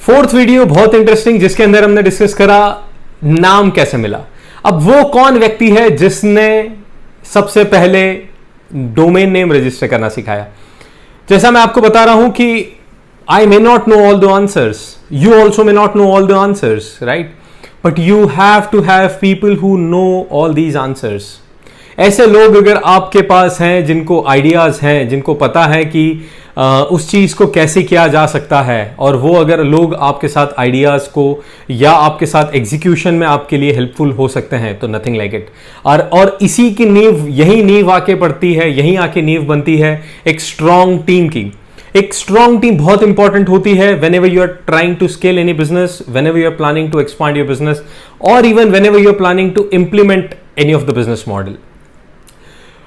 Fourth video बहुत interesting, जिसके अंदर हमने डिस्कस करा नाम कैसे मिला। अब वो कौन व्यक्ति है जिसने सबसे पहले डोमेन नेम रजिस्टर करना सिखाया। जैसा मैं आपको बता रहा हूं कि I may not know all the answers, you also may not know all the answers, right, but you have to have people who know all these answers. ऐसे लोग अगर आपके पास हैं जिनको आइडियाज हैं, जिनको पता है कि उस चीज को कैसे किया जा सकता है, और वो अगर लोग आपके साथ आइडियाज को या आपके साथ एग्जीक्यूशन में आपके लिए हेल्पफुल हो सकते हैं, तो नथिंग लाइक इट। और इसी की नींव, यही नींव आके पड़ती है, यही आके नींव बनती है एक स्ट्रॉन्ग टीम की। एक स्ट्रॉन्ग टीम बहुत इंपॉर्टेंट होती है whenever you are trying to scale any business, whenever you are planning to expand your business, or even whenever you are planning to implement any of the business model.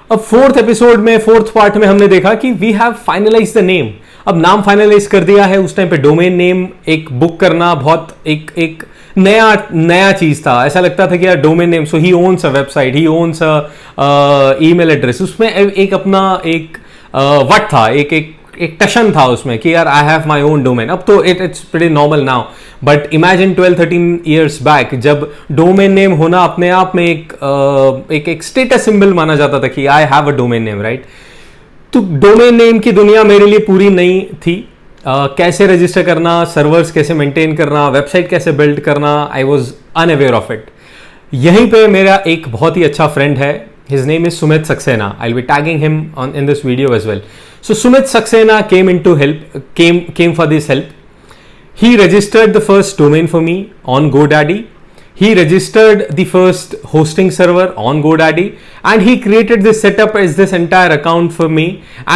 अब fourth episode में, fourth part में हमने देखा कि we have finalise the name. अब नाम finalise कर दिया है, उस टाइम पे डोमेन नेम एक बुक करना बहुत एक नया चीज था। ऐसा लगता था कि यार domain name, so he owns a website, he owns a email address, उसमें एक अपना एक वट था, एक टशन था उसमें कि यार I have my own domain. अब तो it's pretty normal now, but imagine 12-13 years back जब डोमेन नेम होना अपने आप में एक स्टेटस सिंबल माना जाता था कि I have a domain name, right. तो डोमेन नेम की दुनिया मेरे लिए पूरी नई थी। कैसे रजिस्टर करना, सर्वर्स कैसे मेंटेन करना, वेबसाइट कैसे बिल्ड करना, I was unaware of it. यहीं पे मेरा एक बहुत ही अच्छा फ्रेंड है, his name is Sumit Saxena. I'll be tagging him in this video as well. So Sumit Saxena came for this help. He registered the first domain for me on GoDaddy. He registered the first hosting server on GoDaddy, and he created this setup as this entire account for me,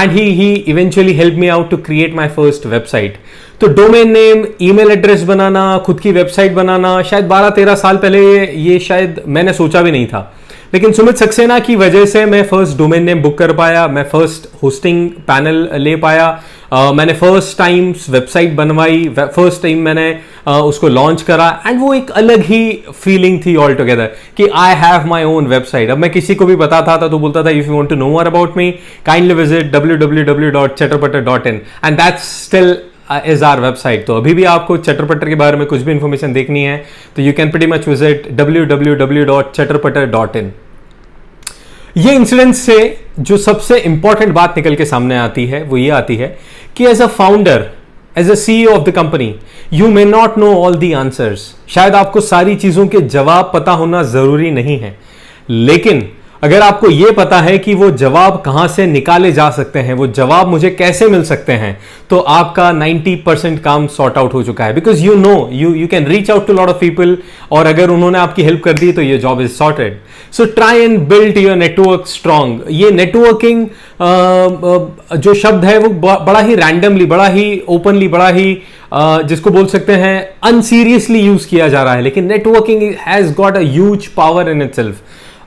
and he eventually helped me out to create my first website. तो domain name, email address बनाना, खुद की website बनाना, शायद 12-13 साल पहले ये शायद मैंने सोचा भी नहीं था, लेकिन सुमित सक्सेना की वजह से मैं फर्स्ट डोमेन नेम बुक कर पाया, मैं फर्स्ट होस्टिंग पैनल ले पाया, मैंने फर्स्ट टाइम वेबसाइट बनवाई, फर्स्ट टाइम मैंने उसको लॉन्च करा, एंड वो एक अलग ही फीलिंग थी ऑल टुगेदर कि I have my own website. अब मैं किसी को भी बताता था तो बोलता था if you want to know more about me kindly visit www.chatterpatter.in, and that's still is our website. तो अभी भी आपको चटरपटर के बारे में कुछ भी इंफॉर्मेशन देखनी है तो you can pretty much visit www.chatterpatter.in। ये इंसिडेंट से जो सबसे इंपॉर्टेंट बात निकल के सामने आती है वो ये आती है कि as a founder, as a CEO of the company, you may not know all the answers. शायद आपको सारी चीजों के जवाब पता होना जरूरी नहीं है, लेकिन अगर आपको यह पता है कि वो जवाब कहां से निकाले जा सकते हैं, वो जवाब मुझे कैसे मिल सकते हैं, तो आपका 90% काम सॉर्ट आउट हो चुका है। Because you know you can reach out to lot of people, और अगर उन्होंने आपकी हेल्प कर दी तो ये job is sorted. So try and build your network strong. ये नेटवर्किंग जो शब्द है वो बड़ा ही रैंडमली, बड़ा ही ओपनली, बड़ा ही जिसको बोल सकते हैं अनसीरियसली यूज किया जा रहा है, लेकिन networking has got a huge power in itself.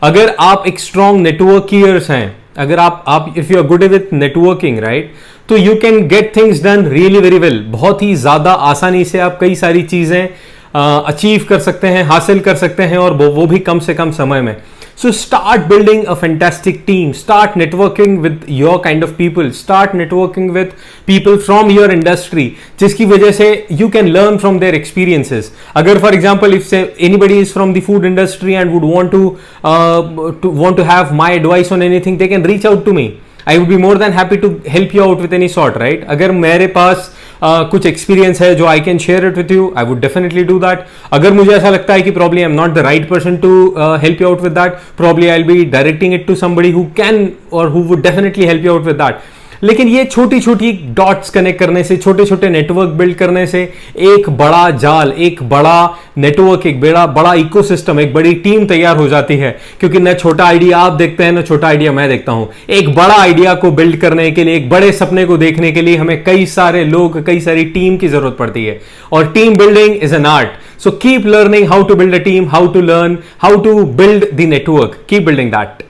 अगर आप एक स्ट्रॉन्ग नेटवर्कियर्स हैं, अगर आप if you are good with networking, right, तो you can get things done really very well. बहुत ही ज्यादा आसानी से आप कई सारी चीजें अचीव कर सकते हैं, हासिल कर सकते हैं, और वो भी कम से कम समय में। So start building a fantastic team, start networking with your kind of people, start networking with people from your industry, जिसकी वजह से you can learn from their experiences. अगर for example if say anybody is from the food industry and would want to have my advice on anything, they can reach out to me. I would be more than happy to help you out with any sort, right? अगर मेरे पास कुछ experience है जो I can share it with you, I would definitely do that. अगर मुझे ऐसा लगता है कि probably I am not the right person to help you out with that, probably I will be directing it to somebody who can और who would definitely help you out with that. लेकिन ये छोटी छोटी dots connect करने से, छोटे छोटे network build करने से एक बड़ा जाल, एक बड़ा नेटवर्क, एक बड़ा इकोसिस्टम, एक बड़ी टीम तैयार हो जाती है। क्योंकि न छोटा आइडिया आप देखते हैं, न छोटा आइडिया मैं देखता हूं। एक बड़ा आइडिया को बिल्ड करने के लिए, एक बड़े सपने को देखने के लिए हमें कई सारे लोग, कई सारी टीम की जरूरत पड़ती है, और team building is an art. So keep learning how to build a team, how to learn how to build the network, keep building that.